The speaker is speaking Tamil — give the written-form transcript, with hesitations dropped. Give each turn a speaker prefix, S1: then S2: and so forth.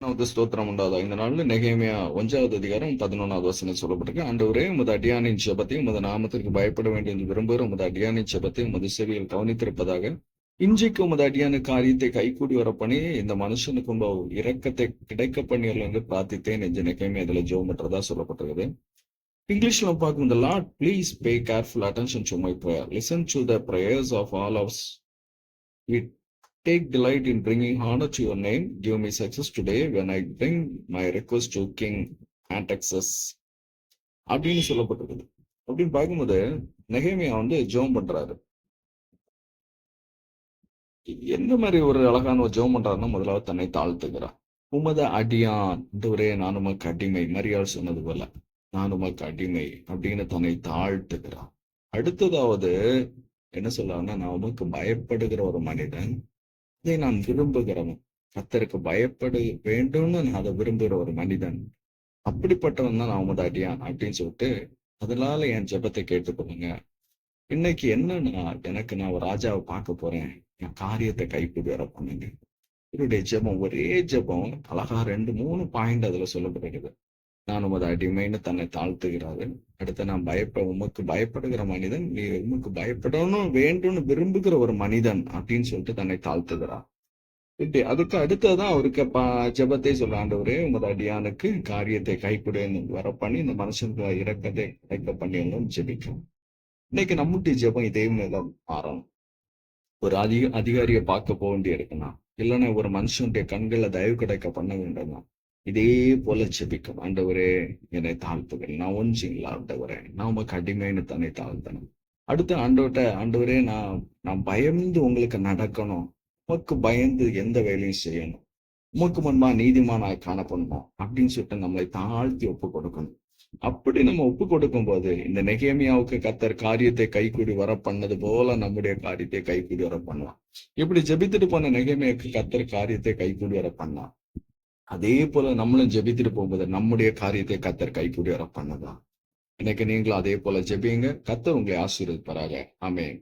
S1: ஸ்தோத்திரம் உண்டாதா. இந்த நாள்ல நெகேமியா 1வது அதிகாரம் 11வது வசனம் சொல்லப்பட்டிருக்கு. ஆண்டவரே, உமது அடியானின் ஜெபத்தையும் உமது நாமத்திற்கு பயப்பட வேண்டும் என்று விரும்புகிற உமது அடியானின் ஜெபத்தை உமது செவியில் கவனித்திருப்பதாக. இன்றைக்கு உமது அடியான காரியத்தை கைகூடி வர பண்ணி இந்த மனுஷனுக்கு உங்க இரக்கத்தை கிடைக்க பண்ணியல் என்று பிரார்த்தித்தேன் என்று நெகேமியா இதுல ஜெபம் பண்றதா சொல்லப்பட்டிருக்குது. இங்கிலீஷ்ல பார்க்கும், the Lord please pay careful attention to my prayer. Listen to the prayers of all of us. We take delight in bringing honor to your name. Give me success today when I bring my request to King Artaxerxes. அப்படின்னு சொல்லப்பட்டிருக்குது. அப்படின்னு பார்க்கும்போது நெகேமியா ஜெபம் பண்றாரு. எந்த மாதிரி ஒரு அழகான ஒரு ஜெபம் பண்றாருன்னா, முதலாவது தன்னை தாழ்த்துகிறார். உமது அடியான் ஆண்டவரே, நான் உமக்கு அடிமை, மரியாள் சொன்னது போல நான் உமக்கு அடிமை அப்படின்னு தன்னை தாழ்த்துகிறார். அடுத்ததாவது என்ன சொல்றாருன்னா, நான் உமக்கு பயப்படுகிற ஒரு மனிதன், இதை நான் விரும்புகிறவன், கர்த்தருக்கு பயப்பட வேண்டும்னு நான் அதை விரும்புகிற ஒரு மனிதன், அப்படிப்பட்டவன் தான் நான் உமது அடியான் அப்படின்னு சொல்லிட்டு, அதனால என் ஜெபத்தை கேட்டுக்கொள்ளுங்க. இன்னைக்கு என்னன்னா, நான் ஒரு ராஜாவை பார்க்க போறேன், என் காரியத்தை கைப்பிடி வர பண்ணுங்க. இவருடைய ஜெபம் ஒரே ஜெபம் அழகா 2-3 பாயிண்ட் அதுல சொல்லப்பட்டிருக்குது. நான் உமது அடிமைன்னு தன்னை தாழ்த்துகிறாரு. அடுத்து, நான் உமக்கு பயப்படுகிற மனிதன், நீ உமக்கு பயப்படணும் வேண்டும்னு விரும்புகிற ஒரு மனிதன் அப்படின்னு சொல்லிட்டு தன்னை தாழ்த்துகிறார். இப்படி அதுக்கு அடுத்ததான் அவருக்கு ஜெபத்தை சொல்ற, ஆண்டவரே, உமது அடியானுக்கு காரியத்தை கைக்குடையன்னு வர பண்ணி இந்த மனுஷனுக்கு இரக்கத்தை கிடைக்க பண்ணி ஜெபிக்கும். இன்னைக்கு நம்முடைய ஜெபம் இதே மேலும் மாறணும். ஒரு அதிகாரியை பார்க்க போக வேண்டிய இருக்குன்னா, இல்லைன்னா ஒரு மனுஷனுடைய கண்களை தயவு கிடைக்க பண்ண வேண்டும்னா, இதே போல ஜெபிக்கும். ஆண்டவரே, என்னை தாழ்த்துகள், நான் ஒன்றுங்களா ஆண்டவரே, நான் உமக்கு அடிமைன்னு தன்னை தாழ்த்தணும். அடுத்து ஆண்டவரே, நான் பயந்து உங்களுக்கு நடக்கணும், உமக்கு பயந்து எந்த வேலையும் செய்யணும், உமக்கு முன்பா நீதிமானாய் காணப்படணும் அப்படின்னு சொல்லிட்டு நம்மளை தாழ்த்தி ஒப்பு கொடுக்கணும். அப்படி நம்ம ஒப்பு கொடுக்கும் போது இந்த நெகேமியாவுக்கு கர்த்தர் காரியத்தை கைக்கூடி வர பண்ணது போல நம்முடைய காரியத்தை கைக்கூடி வர பண்ணலாம். இப்படி ஜெபித்துட்டு போன நெகேமியாவுக்கு கர்த்தர் காரியத்தை கைக்கூடி வர பண்ணலாம். அதே போல நம்மளும் ஜெபித்துட்டு போகும்போது நம்முடைய காரியத்தை கர்த்தர் கைக்கூடி வர பண்ணதான். இன்னைக்கு நீங்களும் அதே போல ஜெபிங்க. கர்த்தர் உங்களை ஆசீர்வதிப்பாராக. ஆமென்.